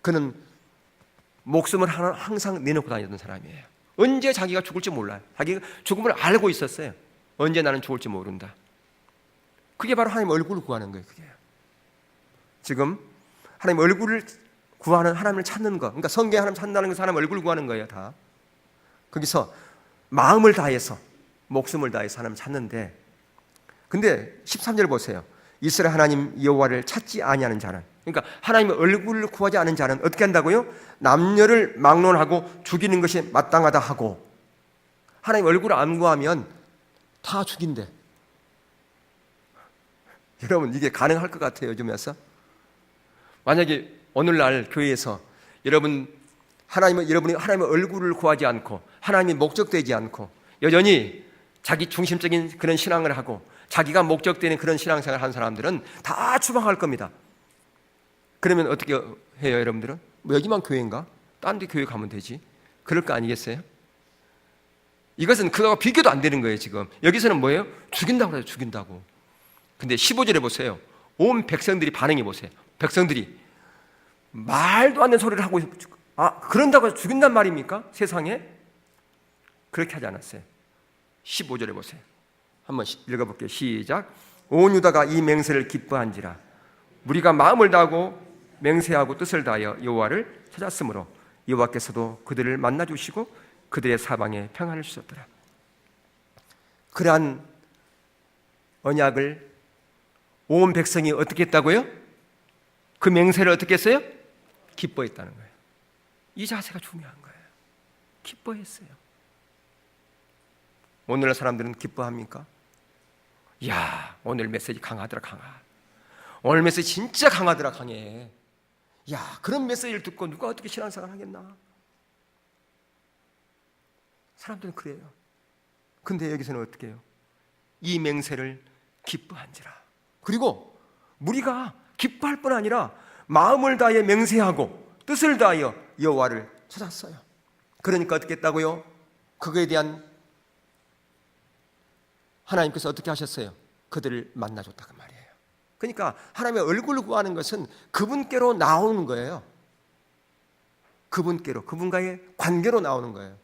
그는 목숨을 항상 내놓고 다니던 사람이에요. 언제 자기가 죽을지 몰라요. 자기가 죽음을 알고 있었어요. 언제 나는 죽을지 모른다. 그게 바로 하나님 얼굴을 구하는 거예요. 그게 지금 하나님 얼굴을 구하는, 하나님을 찾는 것. 그러니까 성경에 하나님 찾는다는 것은 하나님 얼굴을 구하는 거예요. 다 거기서 마음을 다해서 목숨을 다해서 하나님을 찾는데, 근데 13절 보세요. 이스라엘 하나님 여호와를 찾지 아니하는 자는, 그러니까 하나님의 얼굴을 구하지 않은 자는 어떻게 한다고요? 남녀를 막론하고 죽이는 것이 마땅하다 하고. 하나님 얼굴을 안 구하면 다 죽인대. 여러분, 이게 가능할 것 같아요? 요즘에서 만약에 오늘날 교회에서 여러분이 하나님의 얼굴을 구하지 않고 하나님이 목적되지 않고 여전히 자기 중심적인 그런 신앙을 하고 자기가 목적되는 그런 신앙생활을 하는 사람들은 다 추방할 겁니다. 그러면 어떻게 해요, 여러분들은? 뭐 여기만 교회인가? 딴 데 교회 가면 되지. 그럴 거 아니겠어요? 이것은 그거와 비교도 안 되는 거예요. 지금 여기서는 뭐예요? 죽인다고 그래요. 죽인다고. 근데 15절에 보세요. 온 백성들이 반응해 보세요. 백성들이 말도 안 되는 소리를 하고, 그런다고 죽인단 말입니까? 세상에? 그렇게 하지 않았어요. 15절에 보세요. 한번 읽어볼게요. 시작. 온 유다가 이 맹세를 기뻐한지라. 우리가 마음을 다하고 맹세하고 뜻을 다하여 여호와를 찾았으므로 여호와께서도 그들을 만나 주시고 그들의 사방에 평안을 주셨더라. 그러한 언약을 온 백성이 어떻게 했다고요? 그 맹세를 어떻게 했어요? 기뻐했다는 거예요. 이 자세가 중요한 거예요. 기뻐했어요. 오늘날 사람들은 기뻐합니까? 야, 오늘 메시지 강하더라, 강하. 오늘 메시지 진짜 강하더라, 강해. 야, 그런 메시지를 듣고 누가 어떻게 신앙생활 하겠나? 사람들은 그래요. 근데 여기서는 어떻게 해요? 이 맹세를 기뻐한지라. 그리고 우리가 기뻐할 뿐 아니라 마음을 다하여 맹세하고 뜻을 다하여 여호와를 찾았어요. 그러니까 어떻게 했다고요? 그거에 대한 하나님께서 어떻게 하셨어요? 그들을 만나줬다고 말이에요. 그러니까 하나님의 얼굴을 구하는 것은 그분께로 나오는 거예요. 그분께로, 그분과의 관계로 나오는 거예요.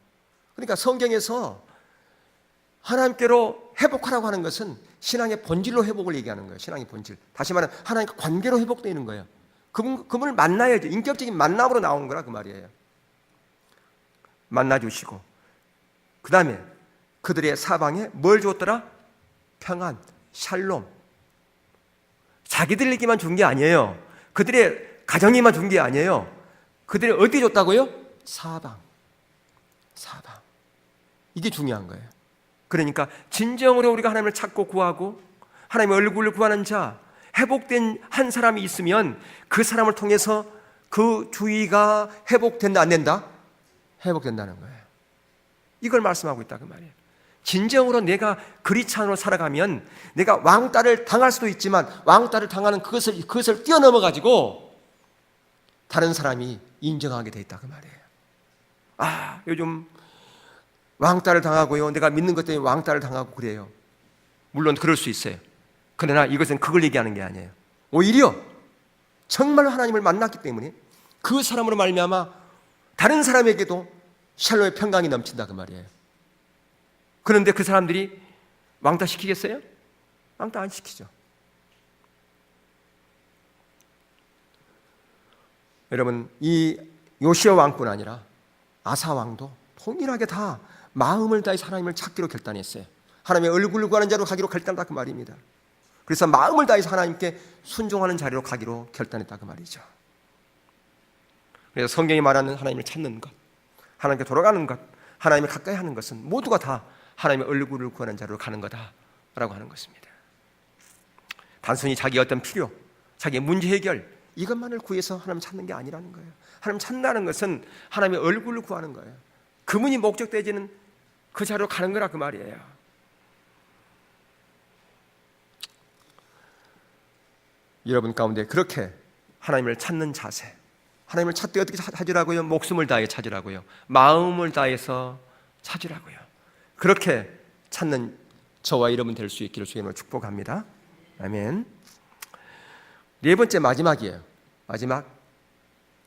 그러니까 성경에서 하나님께로 회복하라고 하는 것은 신앙의 본질로 회복을 얘기하는 거예요. 신앙의 본질. 다시 말하면 하나님과 관계로 회복되는 거예요. 그분을 만나야죠. 인격적인 만남으로 나오는 거라 그 말이에요. 만나주시고 그 다음에 그들의 사방에 뭘 줬더라? 평안, 샬롬. 자기들에게만 준 게 아니에요. 그들의 가정에만 준 게 아니에요. 그들이 어디 줬다고요? 사방. 이게 중요한 거예요. 그러니까 진정으로 우리가 하나님을 찾고 구하고 하나님의 얼굴을 구하는 자, 회복된 한 사람이 있으면 그 사람을 통해서 그 주의가 회복된다, 안 된다? 회복된다는 거예요. 이걸 말씀하고 있다 그 말이에요. 진정으로 내가 그리스도인으로 살아가면 내가 왕따를 당할 수도 있지만 왕따를 당하는 그것을 뛰어넘어 가지고 다른 사람이 인정하게 돼 있다 그 말이에요. 요즘 왕따를 당하고요, 내가 믿는 것 때문에 왕따를 당하고 그래요. 물론 그럴 수 있어요. 그러나 이것은 그걸 얘기하는 게 아니에요. 오히려 정말 하나님을 만났기 때문에 그 사람으로 말미암아 다른 사람에게도 샬롬의 평강이 넘친다 그 말이에요. 그런데 그 사람들이 왕따 시키겠어요? 왕따 안 시키죠. 여러분, 이 요시야 왕뿐 아니라 아사 왕도 동일하게 다 마음을 다해서 하나님을 찾기로 결단했어요. 하나님의 얼굴을 구하는 자로 가기로 결단했다 그 말입니다. 그래서 마음을 다해서 하나님께 순종하는 자리로 가기로 결단했다 그 말이죠. 그래서 성경이 말하는 하나님을 찾는 것, 하나님께 돌아가는 것, 하나님을 가까이 하는 것은 모두가 다 하나님의 얼굴을 구하는 자리로 가는 거다라고 하는 것입니다. 단순히 자기의 어떤 필요, 자기의 문제 해결 이것만을 구해서 하나님 찾는 게 아니라는 거예요. 하나님 찾는다는 것은 하나님의 얼굴을 구하는 거예요. 그분이 목적되지는 그 자리로 가는 거라 그 말이에요. 여러분 가운데 그렇게 하나님을 찾는 자세, 하나님을 찾되 어떻게 찾으라고요? 목숨을 다해 찾으라고요. 마음을 다해서 찾으라고요. 그렇게 찾는 저와 여러분 될 수 있기를 주님으로 축복합니다. 아멘. 네 번째 마지막이에요. 마지막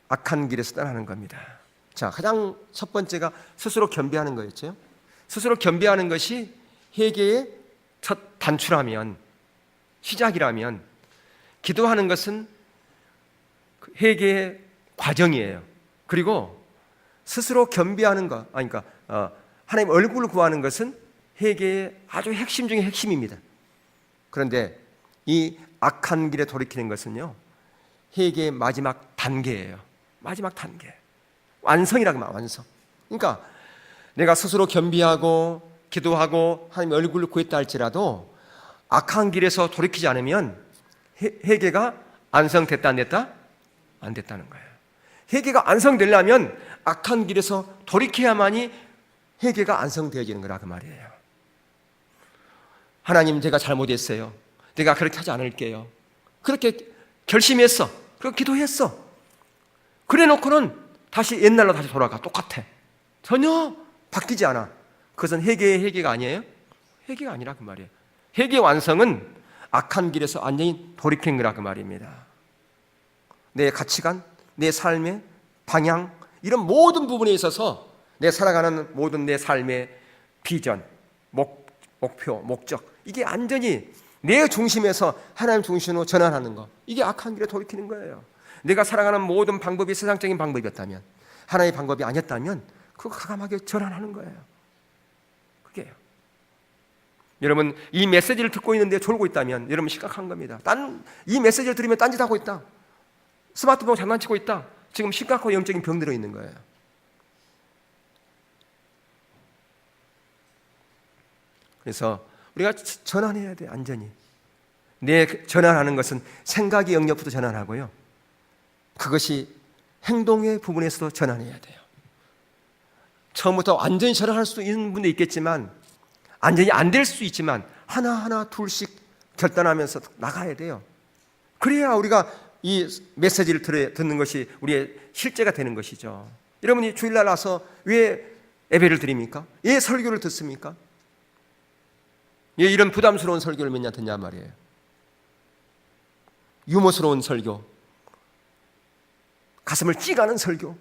악한 길에서 떠나는 겁니다. 자, 가장 첫 번째가 스스로 겸비하는 거였죠. 스스로 겸비하는 것이 회개의 첫 단추라면, 시작이라면, 기도하는 것은 회개의 과정이에요. 그리고 스스로 겸비하는 것, 그러니까 하나님 얼굴을 구하는 것은 회개의 아주 핵심 중에 핵심입니다. 그런데 이 악한 길에 돌이키는 것은요, 회개의 마지막 단계예요. 마지막 단계. 완성이라고 말해요. 완성. 그러니까 내가 스스로 겸비하고 기도하고 하나님 얼굴을 구했다 할지라도 악한 길에서 돌이키지 않으면 회개가 완성됐다 안 됐다? 안 됐다는 거예요. 회개가 완성되려면 악한 길에서 돌이켜야만이 회개가 완성되어지는 거라 그 말이에요. 하나님, 제가 잘못했어요. 내가 그렇게 하지 않을게요. 그렇게 결심했어. 그리고 기도했어. 그래 놓고는 다시 옛날로 다시 돌아가. 똑같아. 전혀 바뀌지 않아. 그것은 회개가 아니에요? 회개가 아니라 그 말이에요. 회개의 완성은 악한 길에서 완전히 돌이킨 거라 그 말입니다. 내 가치관, 내 삶의 방향, 이런 모든 부분에 있어서 내 살아가는 모든 내 삶의 비전, 목표, 목적, 이게 완전히 내 중심에서 하나님 중심으로 전환하는 거, 이게 악한 길에 돌이키는 거예요. 내가 살아가는 모든 방법이 세상적인 방법이었다면, 하나님의 방법이 아니었다면 그거 과감하게 전환하는 거예요. 그게요. 여러분, 이 메시지를 듣고 있는데 졸고 있다면 여러분 심각한 겁니다. 이 메시지를 들으면 딴짓하고 있다, 스마트폰 장난치고 있다, 지금 심각하고 영적인 병 들어 있는 거예요. 그래서 우리가 전환해야 돼. 완전히 내 전환하는 것은 생각의 영역부터 전환하고요, 그것이 행동의 부분에서도 전환해야 돼요. 처음부터 완전히 전환할 수 있는 분도 있겠지만, 완전히 안 될 수 있지만 하나하나 둘씩 결단하면서 나가야 돼요. 그래야 우리가 이 메시지를 듣는 것이 우리의 실제가 되는 것이죠. 여러분이 주일날 와서 왜 예배를 드립니까? 왜 설교를 듣습니까? 왜 이런 부담스러운 설교를 맨날 듣냐 말이에요. 유머스러운 설교, 가슴을 찌가는 설교,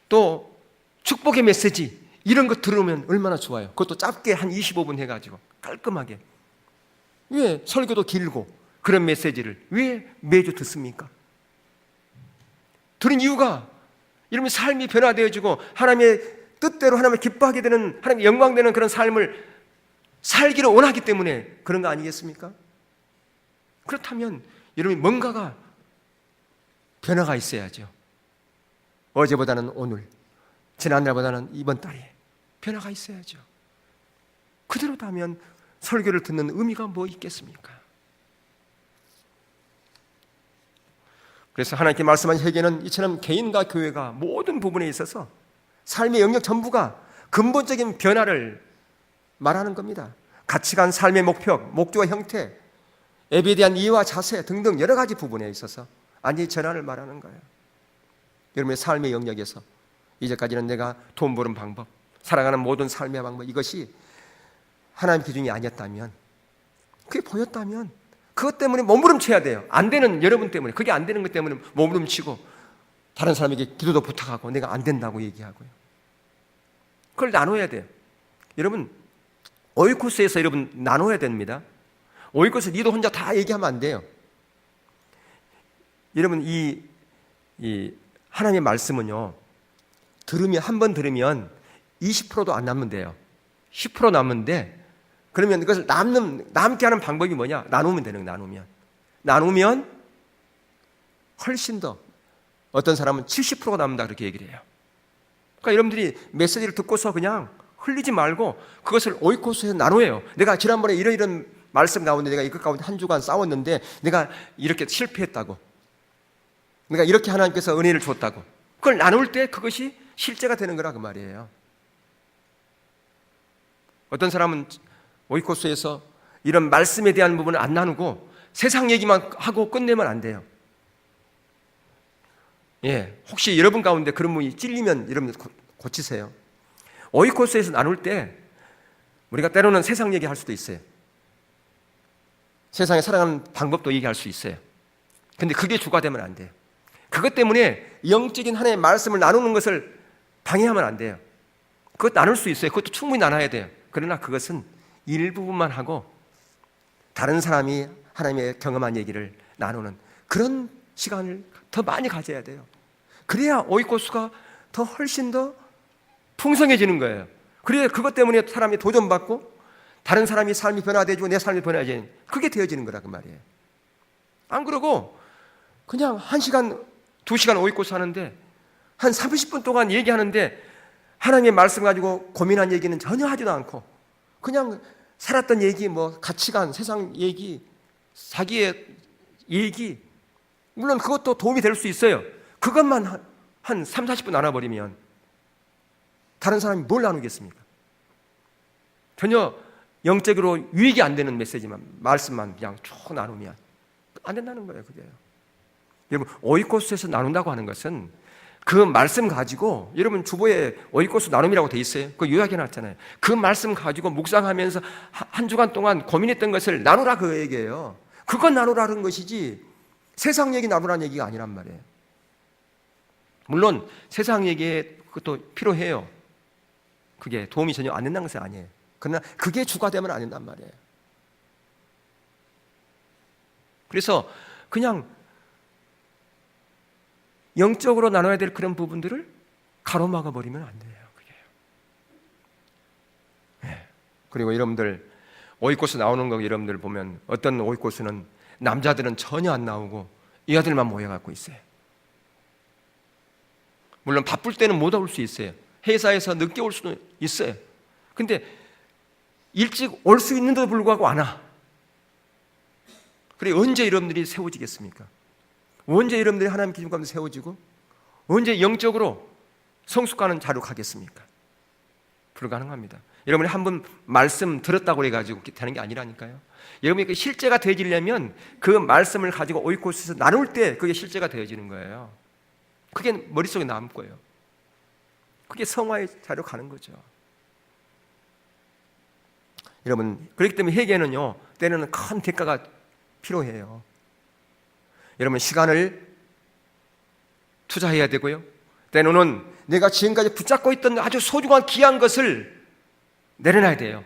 또 축복의 메시지, 이런 거 들으면 얼마나 좋아요. 그것도 짧게 한 25분 해가지고 깔끔하게. 왜 설교도 길고 그런 메시지를 왜 매주 듣습니까? 들은 이유가 이러면 삶이 변화되어지고 하나님의 뜻대로 하나님을 기뻐하게 되는, 하나님의 영광되는 그런 삶을 살기를 원하기 때문에 그런 거 아니겠습니까? 그렇다면 여러분이 뭔가가 변화가 있어야죠. 어제보다는 오늘, 지난날보다는 이번 달에 변화가 있어야죠. 그대로다면 설교를 듣는 의미가 뭐 있겠습니까? 그래서 하나님께 말씀하신 회개는 이처럼 개인과 교회가 모든 부분에 있어서 삶의 영역 전부가 근본적인 변화를 말하는 겁니다. 가치관, 삶의 목표, 목적과 형태, 예배에 대한 이해와 자세 등등 여러 가지 부분에 있어서 완전히 전환을 말하는 거예요. 여러분의 삶의 영역에서 이제까지는 내가 돈 버는 방법, 살아가는 모든 삶의 방법, 이것이 하나님 기준이 아니었다면, 그게 보였다면 그것 때문에 몸부림쳐야 돼요. 안 되는 여러분 때문에, 그게 안 되는 것 때문에 몸부림치고 다른 사람에게 기도도 부탁하고 내가 안 된다고 얘기하고요. 그걸 나눠야 돼요. 여러분, 오이코스에서 여러분 나눠야 됩니다. 오이코스 니도 혼자 다 얘기하면 안 돼요. 여러분, 이 하나님의 말씀은요, 들으면, 한 번 들으면 20%도 안 남으면 돼요. 10% 남는데, 그러면 이것을 남게 하는 방법이 뭐냐? 나누면 되는 거예요. 나누면 훨씬 더, 어떤 사람은 70%가 남는다 그렇게 얘기를 해요. 그러니까 여러분들이 메시지를 듣고서 그냥 흘리지 말고 그것을 오이코스에서 나눠요. 내가 지난번에 이런 말씀 가운데 내가 이것 가운데 한 주간 싸웠는데 내가 이렇게 실패했다고, 내가 이렇게 하나님께서 은혜를 줬다고, 그걸 나눌 때 그것이 실제가 되는 거라 그 말이에요. 어떤 사람은 오이코스에서 이런 말씀에 대한 부분을 안 나누고 세상 얘기만 하고 끝내면 안 돼요. 혹시 여러분 가운데 그런 분이 찔리면 여러분 고치세요. 오이코스에서 나눌 때 우리가 때로는 세상 얘기할 수도 있어요. 세상에 살아가는 방법도 얘기할 수 있어요. 근데 그게 주가 되면 안 돼요. 그것 때문에 영적인 하나님의 말씀을 나누는 것을 방해하면 안 돼요. 그것 나눌 수 있어요. 그것도 충분히 나눠야 돼요. 그러나 그것은 일부분만 하고 다른 사람이 하나님의 경험한 얘기를 나누는 그런 시간을 더 많이 가져야 돼요. 그래야 오이코스가 더 훨씬 더 풍성해지는 거예요. 그래야 그것 때문에 사람이 도전받고 다른 사람이 삶이 변화되고 내 삶이 변화되는, 그게 되어지는 거라 그 말이에요. 안 그러고 그냥 1시간, 2시간 오이코스 하는데 한 30분 동안 얘기하는데 하나님의 말씀 가지고 고민한 얘기는 전혀 하지도 않고 그냥 살았던 얘기, 뭐 가치관, 세상 얘기, 자기의 얘기, 물론 그것도 도움이 될 수 있어요. 그것만 한 3, 40분 나눠버리면 다른 사람이 뭘 나누겠습니까? 전혀 영적으로 유익이 안 되는 메시지만, 말씀만 그냥 쭉 나누면 안 된다는 거예요. 그게요. 여러분, 오이코스에서 나눈다고 하는 것은 그 말씀 가지고, 여러분 주보에 오이코스 나눔이라고 돼 있어요. 그거 요약해 놨잖아요. 그 말씀 가지고 묵상하면서 한 주간 동안 고민했던 것을 나누라 그 얘기예요. 그건 나누라는 것이지 세상 얘기 나누라는 얘기가 아니란 말이에요. 물론 세상 얘기에 그것도 필요해요. 그게 도움이 전혀 안 된다는 것은 아니에요. 그러나 그게 주가 되면 안 된단 말이에요. 그래서 그냥 영적으로 나눠야 될 그런 부분들을 가로막아 버리면 안 돼요. 그게. 그리고 여러분들 오이코스 나오는 거 여러분들 보면 어떤 오이코스는 남자들은 전혀 안 나오고 여자들만 모여갖고 있어요. 물론 바쁠 때는 못 올 수 있어요. 회사에서 늦게 올 수도 있어요. 근데 일찍 올 수 있는데도 불구하고 안 와. 그래, 언제 여러분들이 세워지겠습니까? 언제 여러분들이 하나님 기준 가운데 세워지고 언제 영적으로 성숙하는 자로 가겠습니까? 불가능합니다. 여러분이 한 번 말씀 들었다고 해가지고 되는 게 아니라니까요. 여러분이 그 실제가 되어지려면 그 말씀을 가지고 오이코스에서 나눌 때 그게 실제가 되어지는 거예요. 그게 머릿속에 남을 거예요. 그게 성화의 자로 가는 거죠. 여러분, 그렇기 때문에 회개는요, 때로는 큰 대가가 필요해요. 여러분, 시간을 투자해야 되고요, 때로는 내가 지금까지 붙잡고 있던 아주 소중한 귀한 것을 내려놔야 돼요.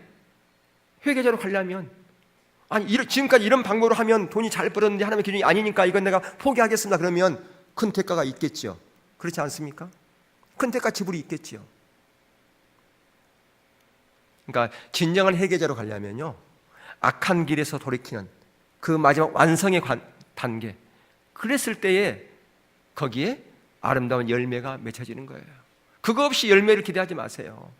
회개자로 가려면, 아니 지금까지 이런 방법으로 하면 돈이 잘 벌었는데 하나님의 기준이 아니니까 이건 내가 포기하겠습니다. 그러면 큰 대가가 있겠죠. 그렇지 않습니까? 큰 대가 지불이 있겠죠. 그러니까 진정한 회개자로 가려면요, 악한 길에서 돌이키는 그 마지막 완성의 단계, 그랬을 때에 거기에 아름다운 열매가 맺혀지는 거예요. 그거 없이 열매를 기대하지 마세요.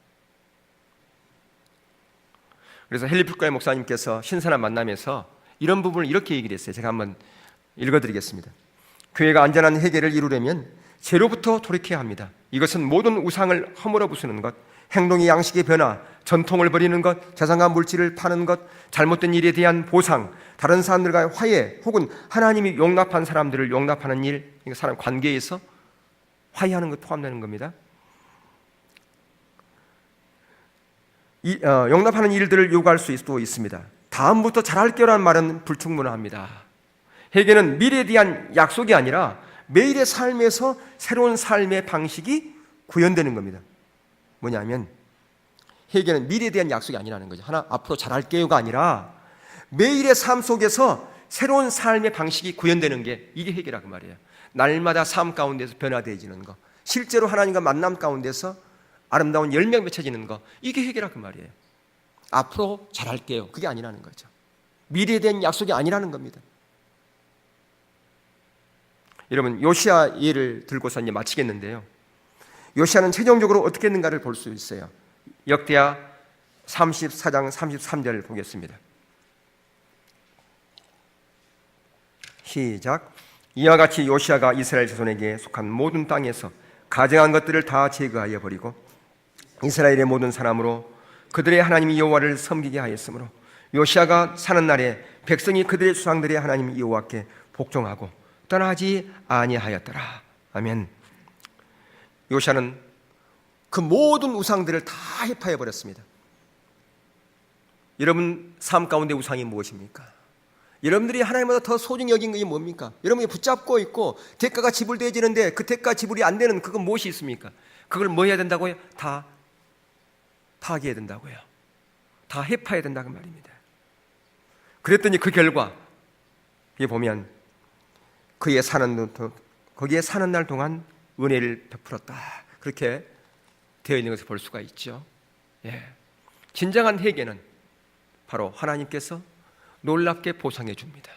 그래서 헨리 목사님께서 신선한 만남에서 이런 부분을 이렇게 얘기를 했어요. 제가 한번 읽어드리겠습니다. 교회가 안전한 회개를 이루려면 죄로부터 돌이켜야 합니다. 이것은 모든 우상을 허물어 부수는 것, 행동의 양식의 변화, 전통을 버리는 것, 재산과 물질을 파는 것, 잘못된 일에 대한 보상, 다른 사람들과의 화해, 혹은 하나님이 용납한 사람들을 용납하는 일, 사람 관계에서 화해하는 것 포함되는 겁니다. 용납하는 일들을 요구할 수도 있습니다. 다음부터 잘할게요라는 말은 불충분합니다. 회개는 미래에 대한 약속이 아니라 매일의 삶에서 새로운 삶의 방식이 구현되는 겁니다. 뭐냐면 회개는 미래에 대한 약속이 아니라는 거죠. 하나 앞으로 잘할게요가 아니라 매일의 삶 속에서 새로운 삶의 방식이 구현되는 게 이게 회개라고 말이에요. 날마다 삶 가운데서 변화되어지는 거, 실제로 하나님과 만남 가운데서 아름다운 열매가 맺혀지는 거, 이게 회개라고 말이에요. 앞으로 잘할게요, 그게 아니라는 거죠. 미래에 대한 약속이 아니라는 겁니다. 여러분, 요시야 예를 들고서 이제 마치겠는데요, 요시야는 최종적으로 어떻게 했는가를 볼 수 있어요. 역대하 34장 33절을 보겠습니다. 시작. 이와 같이 요시아가 이스라엘 자손에게 속한 모든 땅에서 가증한 것들을 다 제거하여 버리고 이스라엘의 모든 사람으로 그들의 하나님 여호와를 섬기게 하였으므로 요시아가 사는 날에 백성이 그들의 조상들의 하나님 여호와께 복종하고 떠나지 아니하였더라. 아멘. 요시아는 그 모든 우상들을 다 해파해 버렸습니다. 여러분 삶 가운데 우상이 무엇입니까? 여러분들이 하나님보다 더 소중히 여긴 것이 뭡니까? 여러분이 붙잡고 있고 대가가 지불되어지는데 그 대가 지불이 안 되는 그건 무엇이 있습니까? 그걸 뭐 해야 된다고요? 다 파괴해야 된다고요. 다 해파해야 된다는 말입니다. 그랬더니 그 결과 여기 보면 거기에 사는 날 동안 은혜를 베풀었다. 그렇게 되어 있는 것을 볼 수가 있죠. 예. 진정한 회개는 바로 하나님께서 놀랍게 보상해 줍니다.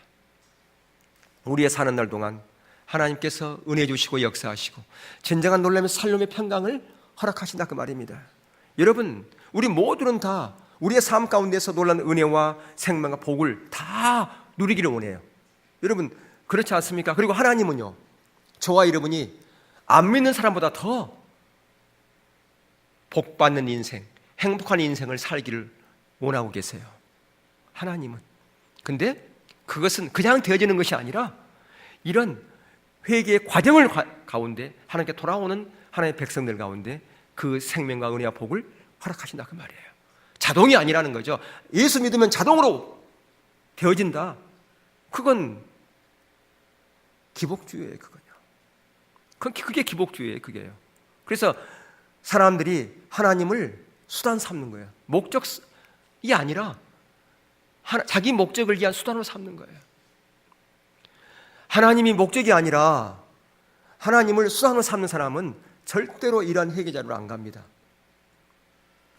우리의 사는 날 동안 하나님께서 은혜 주시고 역사하시고 진정한 놀라움의 살림의 평강을 허락하신다 그 말입니다. 여러분 우리 모두는 다 우리의 삶 가운데서 놀라운 은혜와 생명과 복을 다 누리기를 원해요. 여러분 그렇지 않습니까? 그리고 하나님은요 저와 여러분이 안 믿는 사람보다 더 복받는 인생, 행복한 인생을 살기를 원하고 계세요. 하나님은. 근데 그것은 그냥 되어지는 것이 아니라 이런 회개의 과정을 가운데 하나님께 돌아오는 하나님의 백성들 가운데 그 생명과 은혜와 복을 허락하신다 그 말이에요. 자동이 아니라는 거죠. 예수 믿으면 자동으로 되어진다. 그건 기복주의예요. 그게 기복주의예요. 그게요. 그래서 사람들이 하나님을 수단 삼는 거예요. 목적이 아니라 자기 목적을 위한 수단으로 삼는 거예요. 하나님이 목적이 아니라 하나님을 수단으로 삼는 사람은 절대로 이러한 회개자로 안 갑니다.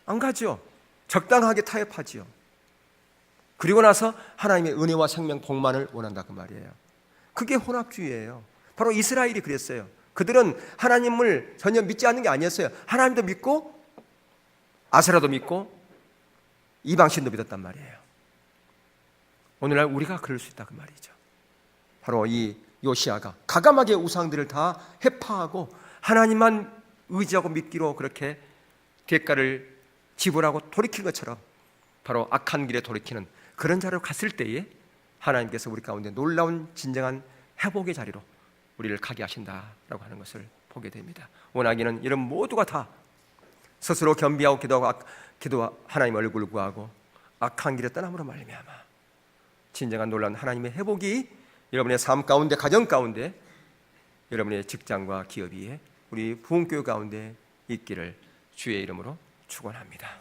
안 가죠. 적당하게 타협하지요. 그리고 나서 하나님의 은혜와 생명 복만을 원한다 그 말이에요. 그게 혼합주의예요. 바로 이스라엘이 그랬어요. 그들은 하나님을 전혀 믿지 않는 게 아니었어요. 하나님도 믿고 아세라도 믿고 이방신도 믿었단 말이에요. 오늘날 우리가 그럴 수 있다 그 말이죠. 바로 이 요시아가 가감하게 우상들을 다 해파하고 하나님만 의지하고 믿기로 그렇게 대가를 지불하고 돌이킨 것처럼 바로 악한 길에 돌이키는 그런 자리로 갔을 때에 하나님께서 우리 가운데 놀라운 진정한 회복의 자리로 우리를 가게 하신다라고 하는 것을 보게 됩니다. 원하기는 이런 모두가 다 스스로 겸비하고 기도하고 하나님 얼굴을 구하고 악한 길에 떠남으로 말미암아 진정한 놀라운 하나님의 회복이 여러분의 삶 가운데 가정 가운데 여러분의 직장과 기업 위에 우리 부흥교회 가운데 있기를 주의 이름으로 축원합니다.